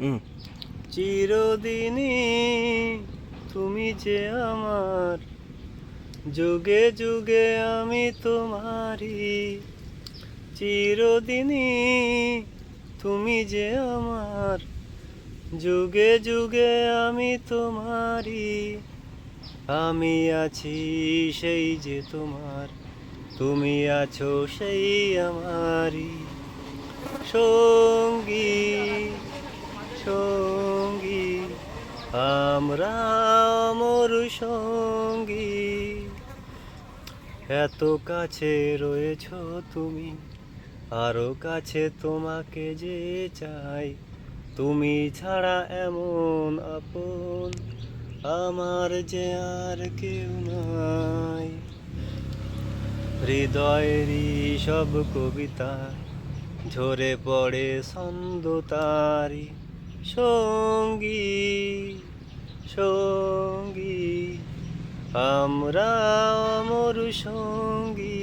হুম। চিরদিনই তুমি যে আমার, যুগে যুগে আমি তোমারই। চিরদিনই তুমি যে আমার, যুগে যুগে আমি তোমারই। আমি আছি সেই যে তোমার, তুমি আছো সেই আমারই সঙ্গী সঙ্গী। আমরা অমর সঙ্গী। এত কাছে রয়েছো তুমি, আরো কাছে তোমাকে যে চাই। তুমি ছাড়া এমন আপন আমার যে আর কেউ নাই। হৃদয়েরই সব কবিতা ঝরে পড়ে ছন্দ তারি সঙ্গী সঙ্গী। আমরা অমর সঙ্গী।